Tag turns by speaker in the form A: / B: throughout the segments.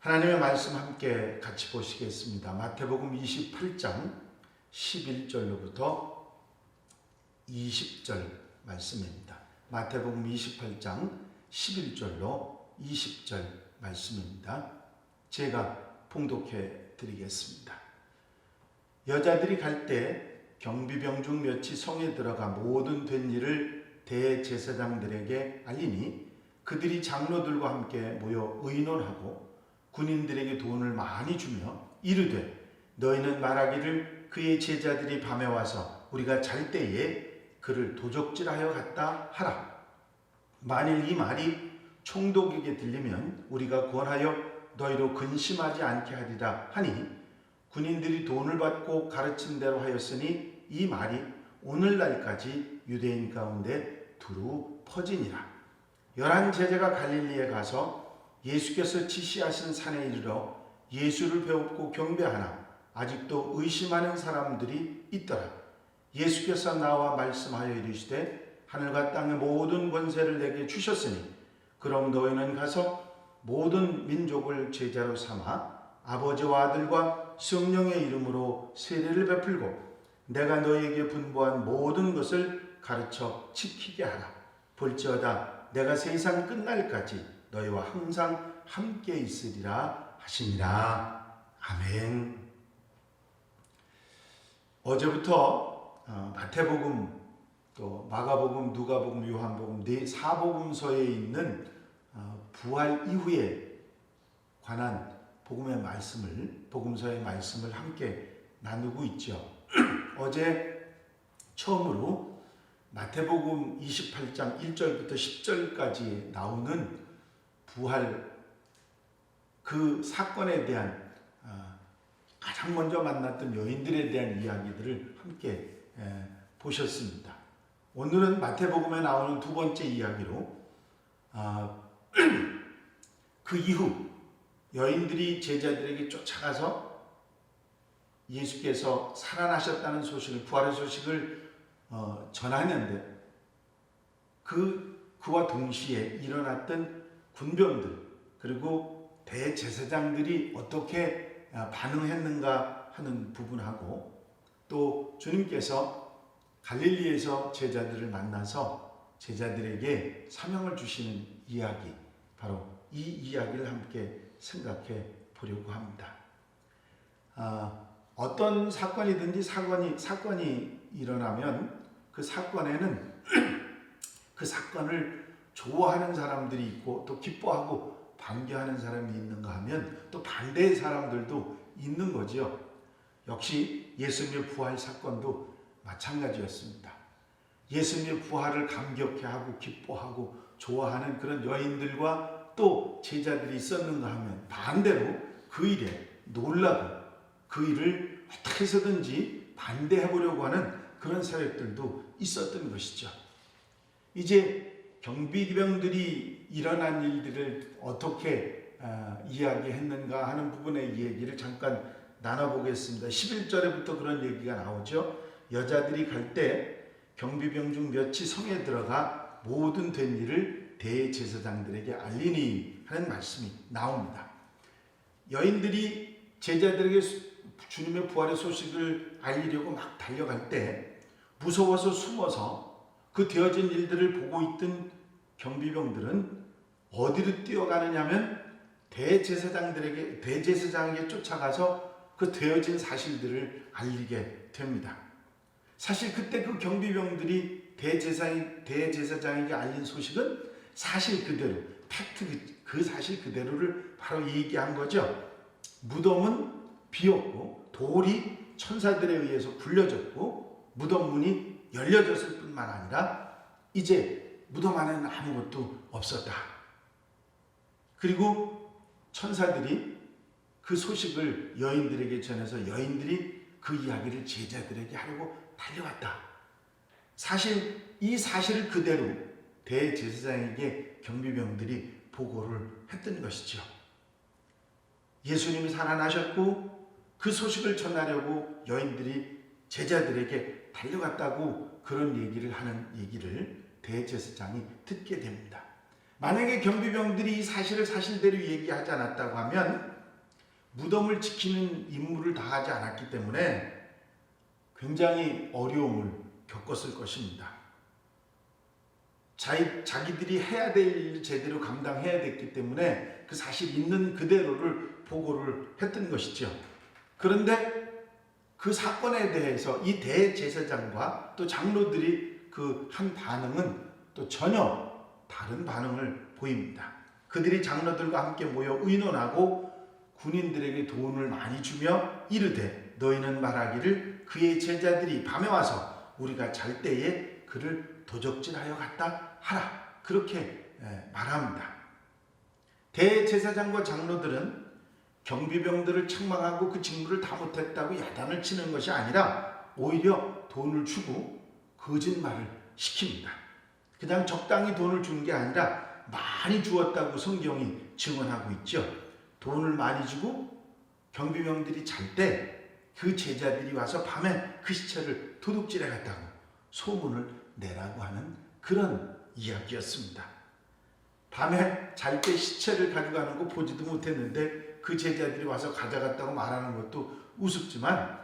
A: 하나님의 말씀 함께 같이 보시겠습니다. 마태복음 28장 11절로부터 20절 말씀입니다. 마태복음 28장 11절로 20절 말씀입니다. 제가 봉독해 드리겠습니다. 여자들이 갈 때 경비병 중 몇이 성에 들어가 모든 된 일을 대제사장들에게 알리니 그들이 장로들과 함께 모여 의논하고 군인들에게 돈을 많이 주며 이르되 너희는 말하기를 그의 제자들이 밤에 와서 우리가 잘 때에 그를 도적질하여 갔다 하라. 만일 이 말이 총독에게 들리면 우리가 권하여 너희로 근심하지 않게 하리라 하니 군인들이 돈을 받고 가르친 대로 하였으니 이 말이 오늘날까지 유대인 가운데 두루 퍼지니라. 11 제자가 갈릴리에 가서 예수께서 지시하신 산에 이르러 예수를 배웁고 경배하나 아직도 의심하는 사람들이 있더라. 예수께서 나와 말씀하여 이르시되 하늘과 땅의 모든 권세를 내게 주셨으니 그럼 너희는 가서 모든 민족을 제자로 삼아 아버지와 아들과 성령의 이름으로 세례를 베풀고 내가 너희에게 분부한 모든 것을 가르쳐 지키게 하라. 볼지어다 내가 세상 끝날까지 너희와 항상 함께 있으리라 하시니라. 아멘. 어제부터 마태복음, 또 마가복음, 누가복음, 요한복음 네 사복음서에 있는 부활 이후에 관한 복음서의 말씀을 함께 나누고 있죠. 어제 처음으로 마태복음 28장 1절부터 10절까지 나오는 부활 그 사건에 대한 가장 먼저 만났던 여인들에 대한 이야기들을 함께 보셨습니다. 오늘은 마태복음에 나오는 두 번째 이야기로 그 이후 여인들이 제자들에게 쫓아가서 예수께서 살아나셨다는 소식을, 부활의 소식을 전하는데 그와 동시에 일어났던 군병들 그리고 대제사장들이 어떻게 반응했는가 하는 부분하고 또 주님께서 갈릴리에서 제자들을 만나서 제자들에게 사명을 주시는 이야기, 바로 이 이야기를 함께 생각해 보려고 합니다. 어떤 사건이든지 사건이 일어나면 그 사건에는 그 사건을 좋아하는 사람들이 있고 또 기뻐하고 반겨하는 사람이 있는가 하면 또 반대의 사람들도 있는 거죠. 역시 예수님의 부활 사건도 마찬가지였습니다. 예수님의 부활을 감격해하고 기뻐하고 좋아하는 그런 여인들과 또 제자들이 있었는가 하면 반대로 그 일에 놀라고 그 일을 어떻게 해서든지 반대해보려고 하는 그런 세력들도 있었던 것이죠. 이제 경비병들이 일어난 일들을 어떻게 이야기했는가 하는 부분의 얘기를 잠깐 나눠보겠습니다. 11절에부터 그런 얘기가 나오죠. 여자들이 갈 때 경비병 중 몇이 성에 들어가 모든 된 일을 대제사장들에게 알리니 하는 말씀이 나옵니다. 여인들이 제자들에게 주님의 부활의 소식을 알리려고 막 달려갈 때 무서워서 숨어서 그 되어진 일들을 보고 있던 경비병들은 어디로 뛰어가느냐면 대제사장에게 쫓아가서 그 되어진 사실들을 알리게 됩니다. 사실 그때 그 경비병들이 대제사장에게 알린 소식은 사실 그대로, 그 사실 그대로를 바로 얘기한 거죠. 무덤은 비었고 돌이 천사들에 의해서 굴려졌고 무덤 문이 열려졌을 뿐만 아니라 이제 무덤 안에는 아무것도 없었다. 그리고 천사들이 그 소식을 여인들에게 전해서 여인들이 그 이야기를 제자들에게 하려고 달려갔다. 사실 이 사실을 그대로 대제사장에게 경비병들이 보고를 했던 것이죠. 예수님이 살아나셨고 그 소식을 전하려고 여인들이 제자들에게 달려갔다고 그런 얘기를 하는 얘기를 대제사장이 듣게 됩니다. 만약에 경비병들이 이 사실을 사실대로 얘기하지 않았다고 하면 무덤을 지키는 임무를 다하지 않았기 때문에 굉장히 어려움을 겪었을 것입니다. 자기들이 해야 될 일을 제대로 감당해야 됐기 때문에 그 사실 있는 그대로를 보고를 했던 것이죠. 그런데 그 사건에 대해서 이 대제사장과 또 장로들이 그 한 반응은 또 전혀 다른 반응을 보입니다. 그들이 장로들과 함께 모여 의논하고 군인들에게 돈을 많이 주며 이르되 너희는 말하기를 그의 제자들이 밤에 와서 우리가 잘 때에 그를 도적질하여 갔다 하라. 그렇게 말합니다. 대제사장과 장로들은 경비병들을 책망하고 그 직무를 다 못했다고 야단을 치는 것이 아니라 오히려 돈을 주고 거짓말을 시킵니다. 그냥 적당히 돈을 준 게 아니라 많이 주었다고 성경이 증언하고 있죠. 돈을 많이 주고 경비병들이 잘 때 그 제자들이 와서 밤에 그 시체를 도둑질해 갔다고 소문을 내라고 하는 그런 이야기였습니다. 밤에 잘 때 시체를 가져가는 거 보지도 못했는데 그 제자들이 와서 가져갔다고 말하는 것도 우습지만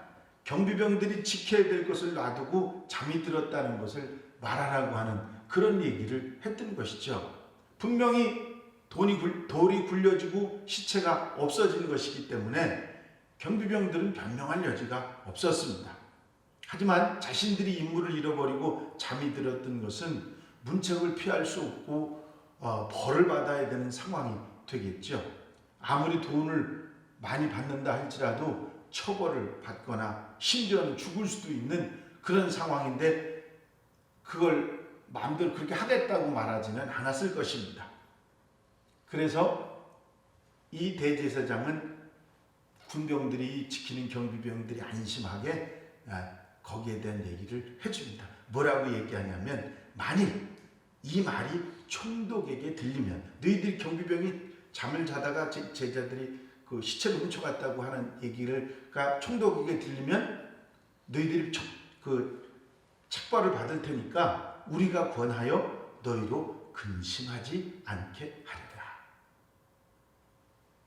A: 경비병들이 지켜야 될 것을 놔두고 잠이 들었다는 것을 말하라고 하는 그런 얘기를 했던 것이죠. 분명히 돌이 굴려지고 시체가 없어진 것이기 때문에 경비병들은 변명할 여지가 없었습니다. 하지만 자신들이 임무를 잃어버리고 잠이 들었던 것은 문책을 피할 수 없고 벌을 받아야 되는 상황이 되겠죠. 아무리 돈을 많이 받는다 할지라도 처벌을 받거나 심지어는 죽을 수도 있는 그런 상황인데 그걸 마음대로 그렇게 하겠다고 말하지는 않았을 것입니다. 그래서 이 대제사장은 군병들이 지키는 경비병들이 안심하게 거기에 대한 얘기를 해줍니다. 뭐라고 얘기하냐면 만일 이 말이 총독에게 들리면 너희들이 경비병이 잠을 자다가 제자들이 그 시체를 훔쳐갔다고 하는 얘기가 총독에게 들리면 너희들이 그 책벌을 받을 테니까 우리가 권하여 너희로 근심하지 않게 하리라.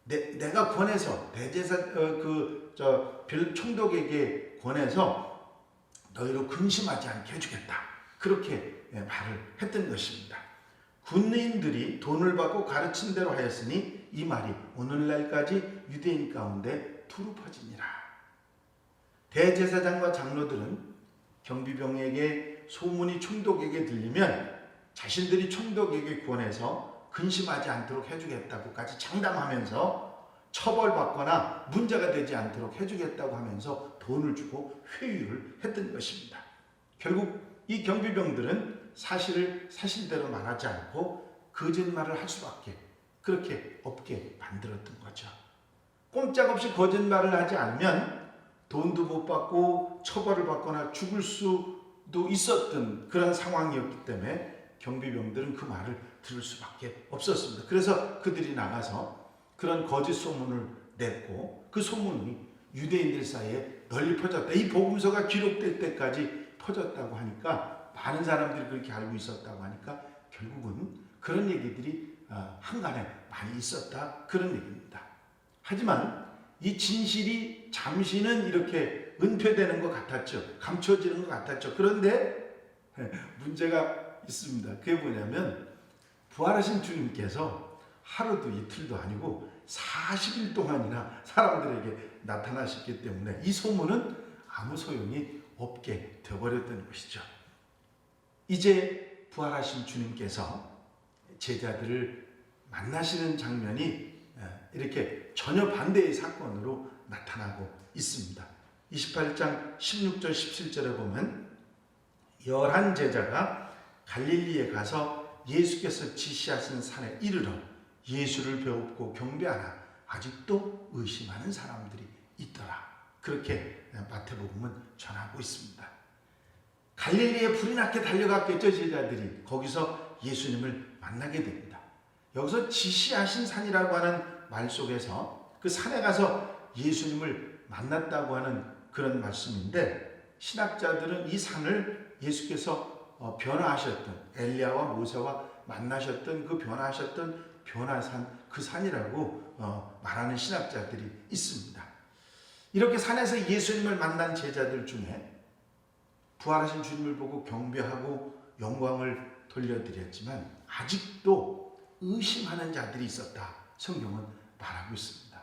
A: 내가 권해서 총독에게 권해서 너희로 근심하지 않게 해주겠다. 그렇게 말을 했던 것입니다. 군인들이 돈을 받고 가르친 대로 하였으니 이 말이 오늘날까지 유대인 가운데 두루 퍼지니라. 대제사장과 장로들은 경비병에게 소문이 총독에게 들리면 자신들이 총독에게 권해서 근심하지 않도록 해주겠다고까지 장담하면서 처벌받거나 문제가 되지 않도록 해주겠다고 하면서 돈을 주고 회유를 했던 것입니다. 결국 이 경비병들은 사실을 사실대로 말하지 않고 거짓말을 할 수밖에 그렇게 없게 만들었던 거죠. 꼼짝없이 거짓말을 하지 않으면 돈도 못 받고 처벌을 받거나 죽을 수도 있었던 그런 상황이었기 때문에 경비병들은 그 말을 들을 수밖에 없었습니다. 그래서 그들이 나가서 그런 거짓 소문을 냈고 그 소문이 유대인들 사이에 널리 퍼졌다. 이 복음서가 기록될 때까지 퍼졌다고 하니까 많은 사람들이 그렇게 알고 있었다고 하니까 결국은 그런 얘기들이 한간에 많이 있었다. 그런 얘기입니다. 하지만 이 진실이 잠시는 이렇게 은폐되는 것 같았죠. 감춰지는 것 같았죠. 그런데 문제가 있습니다. 그게 뭐냐면 부활하신 주님께서 하루도 이틀도 아니고 40일 동안이나 사람들에게 나타나셨기 때문에 이 소문은 아무 소용이 없게 되어버렸던 것이죠. 이제 부활하신 주님께서 제자들을 만나시는 장면이 이렇게 전혀 반대의 사건으로 나타나고 있습니다. 28장 16절 17절에 보면 11 제자가 갈릴리에 가서 예수께서 지시하신 산에 이르러 예수를 배웁고 경배하나 아직도 의심하는 사람들이 있더라. 그렇게 마태복음은 전하고 있습니다. 갈릴리에 불이 나게 달려갔겠죠. 제자들이 거기서 예수님을 만나게 됩니다. 여기서 지시하신 산이라고 하는 말 속에서 그 산에 가서 예수님을 만났다고 하는 그런 말씀인데 신학자들은 이 산을 예수께서 변화하셨던 엘리야와 모세와 만나셨던 그 변화하셨던 변화산, 그 산이라고 말하는 신학자들이 있습니다. 이렇게 산에서 예수님을 만난 제자들 중에 부활하신 주님을 보고 경배하고 영광을 돌려드렸지만 아직도 의심하는 자들이 있었다. 성경은 말하고 있습니다.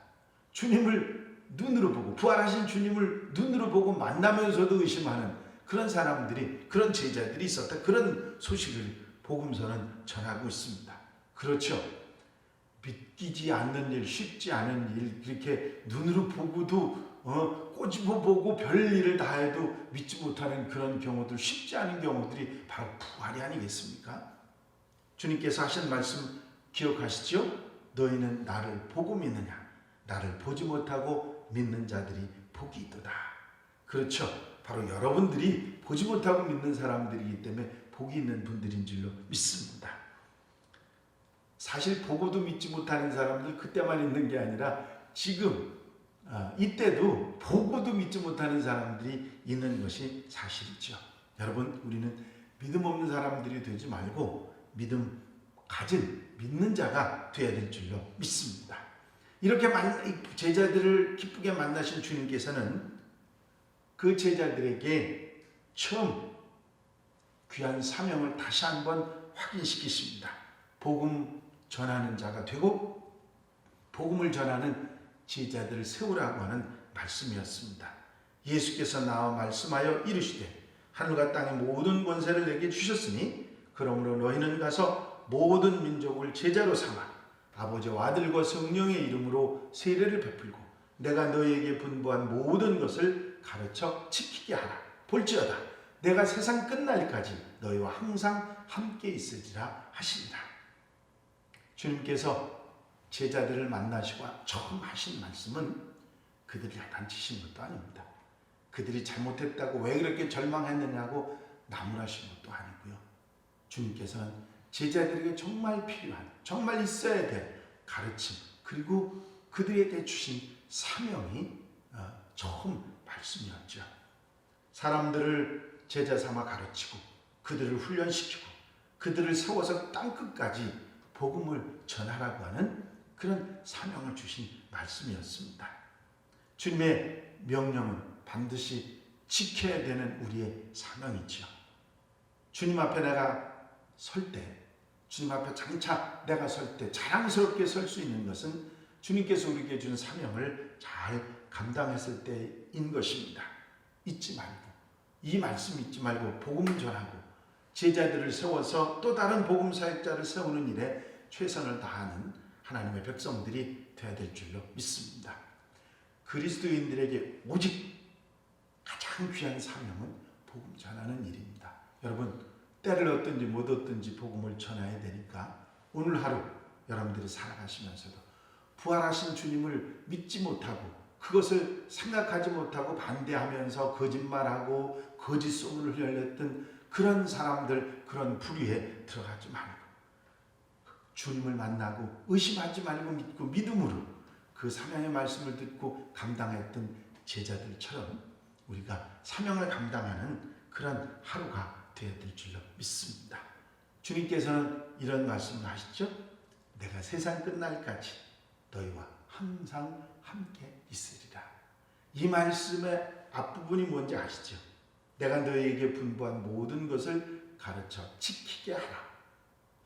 A: 주님을 눈으로 보고, 부활하신 주님을 눈으로 보고 만나면서도 의심하는 그런 사람들이, 그런 제자들이 있었다. 그런 소식을 복음서는 전하고 있습니다. 그렇죠. 믿기지 않는 일, 쉽지 않은 일, 그렇게 눈으로 보고도 꼬집어 보고 별일을 다 해도 믿지 못하는 그런 경우들, 쉽지 않은 경우들이 바로 부활이 아니겠습니까? 주님께서 하신 말씀 기억하시죠? 너희는 나를 보고 믿느냐? 나를 보지 못하고 믿는 자들이 복이 있도다. 그렇죠. 바로 여러분들이 보지 못하고 믿는 사람들이기 때문에 복이 있는 분들인 줄로 믿습니다. 사실 보고도 믿지 못하는 사람들 그때만 있는 게 아니라 지금 이때도 보고도 믿지 못하는 사람들이 있는 것이 사실이죠. 여러분, 우리는 믿음 없는 사람들이 되지 말고 믿음 가진 믿는 자가 되어야 될 줄로 믿습니다. 이렇게 제자들을 기쁘게 만나신 주님께서는 그 제자들에게 처음 귀한 사명을 다시 한번 확인시키십니다. 복음 전하는 자가 되고 복음을 전하는 제자들을 세우라고 하는 말씀이었습니다. 예수께서 나와 말씀하여 이르시되 하늘과 땅의 모든 권세를 내게 주셨으니 그러므로 너희는 가서 모든 민족을 제자로 삼아 아버지와 아들과 성령의 이름으로 세례를 베풀고 내가 너희에게 분부한 모든 것을 가르쳐 지키게 하라. 볼지어다 내가 세상 끝날까지 너희와 항상 함께 있으리라 하시니라. 주님께서 제자들을 만나시고 처음 하신 말씀은 그들이 야단치신 것도 아닙니다. 그들이 잘못했다고 왜 그렇게 절망했느냐고 나무라신 것도 아니고요. 주님께서는 제자들에게 정말 필요한, 정말 있어야 될 가르침, 그리고 그들에게 주신 사명이 처음 말씀이었죠. 사람들을 제자 삼아 가르치고 그들을 훈련시키고 그들을 세워서 땅끝까지 복음을 전하라고 하는 그런 사명을 주신 말씀이었습니다. 주님의 명령은 반드시 지켜야 되는 우리의 사명이지요. 주님 앞에 내가 설 때, 주님 앞에 장차 내가 설 때 자랑스럽게 설 수 있는 것은 주님께서 우리에게 준 사명을 잘 감당했을 때인 것입니다. 잊지 말고, 이 말씀 잊지 말고 복음을 전하고 제자들을 세워서 또 다른 복음 사역자를 세우는 일에 최선을 다하는 하나님의 백성들이 되어야 될 줄로 믿습니다. 그리스도인들에게 오직 가장 귀한 사명은 복음 전하는 일입니다. 여러분, 때를 얻든지 못 얻든지 복음을 전해야 되니까 오늘 하루 여러분들이 살아가시면서도 부활하신 주님을 믿지 못하고 그것을 생각하지 못하고 반대하면서 거짓말하고 거짓 소문을 흘렸던 그런 사람들, 그런 부류에 들어가지 말고 주님을 만나고 의심하지 말고 믿고 믿음으로 그 사명의 말씀을 듣고 감당했던 제자들처럼 우리가 사명을 감당하는 그런 하루가 되어야 될 줄로 믿습니다. 주님께서는 이런 말씀을 하시죠. 내가 세상 끝날까지 너희와 항상 함께 있으리라. 이 말씀의 앞부분이 뭔지 아시죠? 내가 너희에게 분부한 모든 것을 가르쳐 지키게 하라.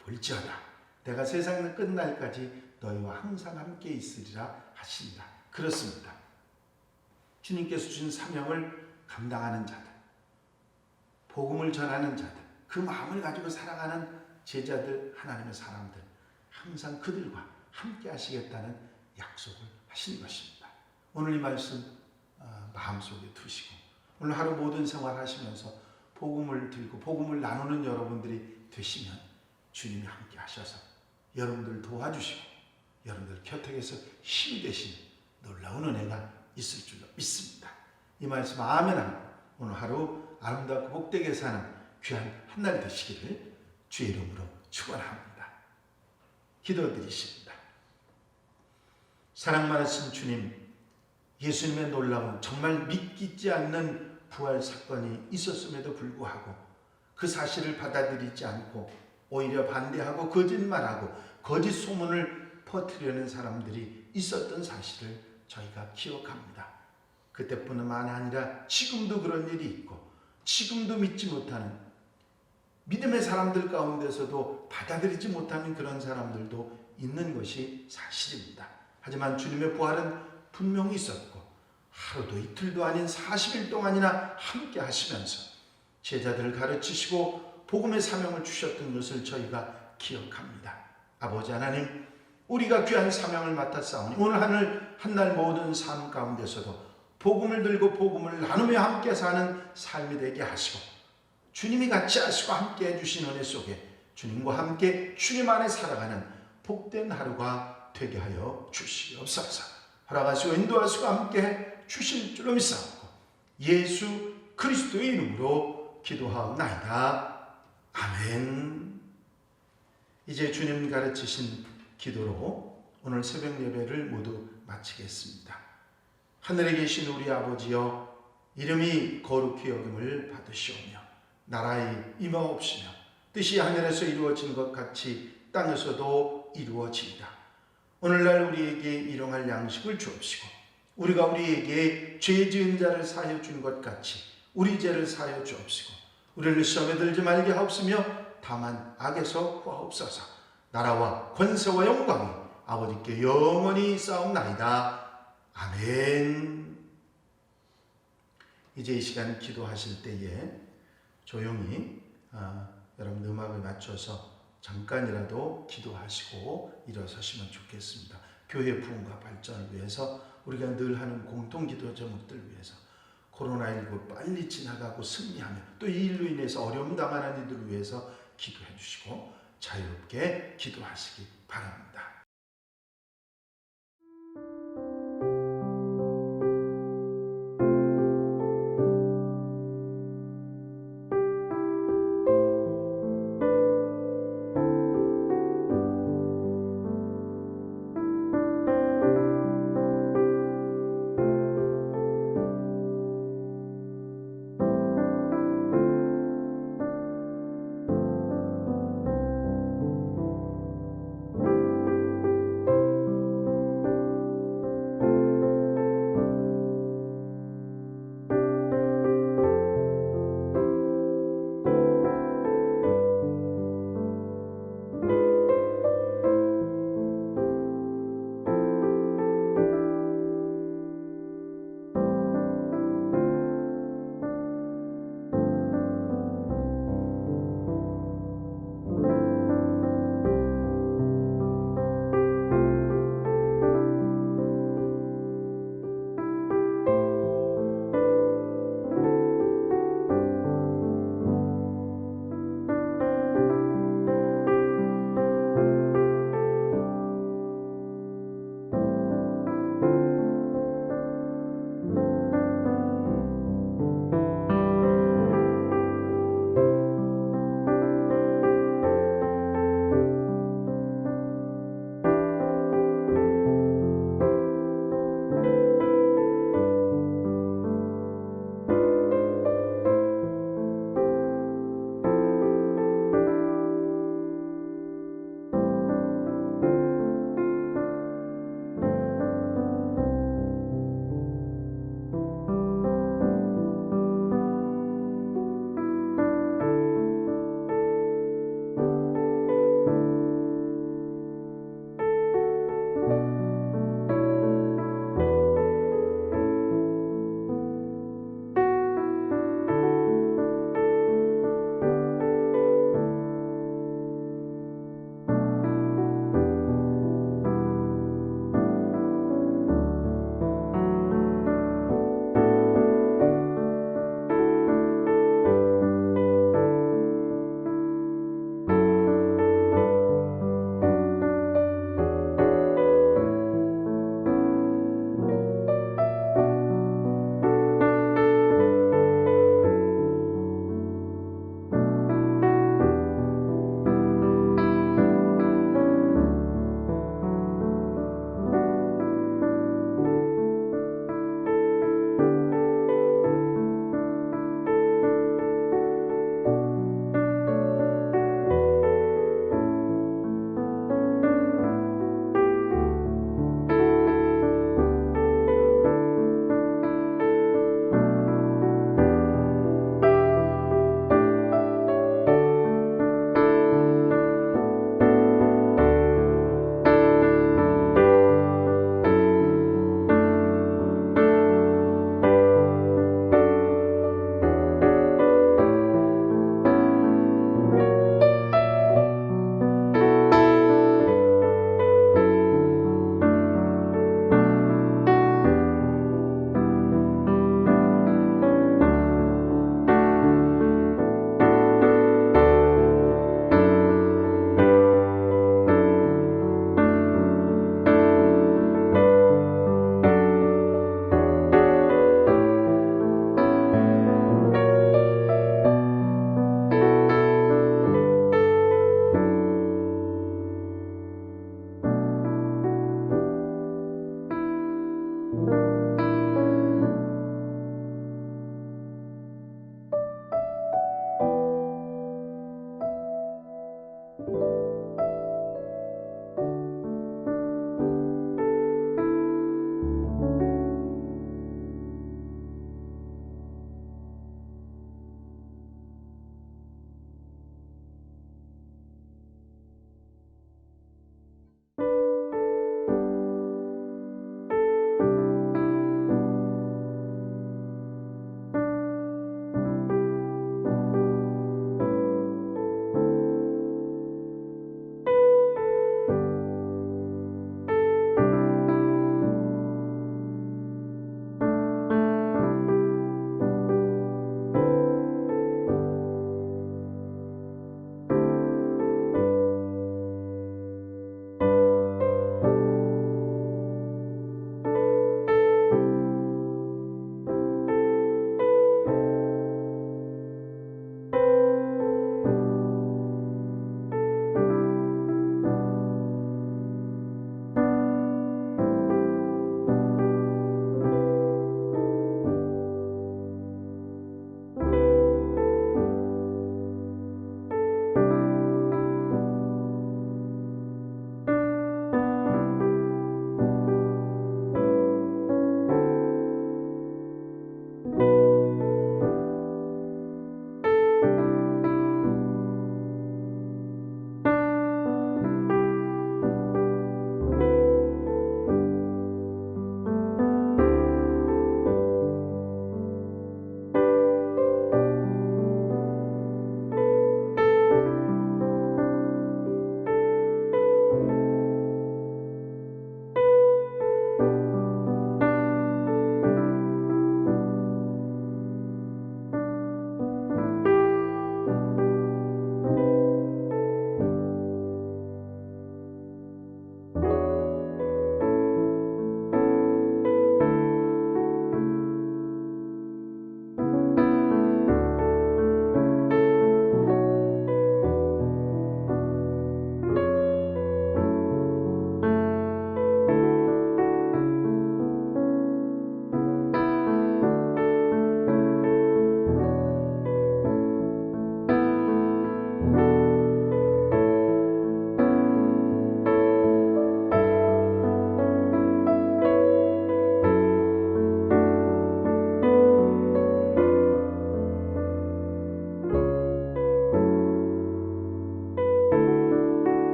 A: 볼지어다 내가 세상 끝날까지 너희와 항상 함께 있으리라 하시니라. 그렇습니다. 주님께서 주신 사명을 감당하는 자들, 복음을 전하는 자들, 그 마음을 가지고 살아가는 제자들, 하나님의 사람들, 항상 그들과 함께 하시겠다는 약속을 하신 것입니다. 오늘 이 말씀 마음속에 두시고 오늘 하루 모든 생활하시면서 복음을 들고 복음을 나누는 여러분들이 되시면 주님이 함께 하셔서 여러분들 도와주시고 여러분들 곁에서 힘이 되시는 놀라운 은혜가 있을 줄로 믿습니다. 이 말씀 아멘. 오늘 하루 아름답고 복되게 사는 귀한 한 날 되시기를 주의 이름으로 축원합니다. 기도드리십니다. 사랑 많으신 주님, 예수님의 놀라운 정말 믿기지 않는 부활 사건이 있었음에도 불구하고 그 사실을 받아들이지 않고 오히려 반대하고 거짓말하고 거짓 소문을 퍼뜨리려는 사람들이 있었던 사실을 저희가 기억합니다. 그때뿐만 아니라 지금도 그런 일이 있고 지금도 믿지 못하는 믿음의 사람들 가운데서도 받아들이지 못하는 그런 사람들도 있는 것이 사실입니다. 하지만 주님의 부활은 분명히 있었고 하루도 이틀도 아닌 40일 동안이나 함께 하시면서 제자들을 가르치시고 복음의 사명을 주셨던 것을 저희가 기억합니다. 아버지 하나님, 우리가 귀한 사명을 맡았사오니 오늘 한날 모든 삶 가운데서도 복음을 들고 복음을 나누며 함께 사는 삶이 되게 하시고 주님이 같이 하시고 함께 해주신 은혜 속에 주님과 함께 주님 안에 살아가는 복된 하루가 되게 하여 주시옵소서. 허락하시고 인도하시고 함께 주실 줄로 믿사옵고 예수 그리스도의 이름으로 기도하옵나이다. 아멘. 이제 주님 가르치신 기도로 오늘 새벽 예배를 모두 마치겠습니다. 하늘에 계신 우리 아버지여, 이름이 거룩히 여김을 받으시오며 나라의 임하옵시며 뜻이 하늘에서 이루어진 것 같이 땅에서도 이루어지이다. 오늘날 우리에게 일용할 양식을 주옵시고 우리가 우리에게 죄 지은 자를 사하여 준 것 같이 우리 죄를 사하여 주옵시고 우리를 시험에 들지 말게 하옵시며 다만 악에서 구하옵소서. 나라와 권세와 영광이 아버지께 영원히 싸움나이다. 아멘. 이제 이 시간 기도하실 때에 조용히 여러분 음악을 맞춰서 잠깐이라도 기도하시고 일어서시면 좋겠습니다. 교회 부흥과 발전을 위해서 우리가 늘 하는 공통 기도 제목들 위해서 코로나19 빨리 지나가고 승리하며 또 이 일로 인해서 어려움 당하는 이들을 위해서 기도해 주시고 자유롭게 기도하시기 바랍니다.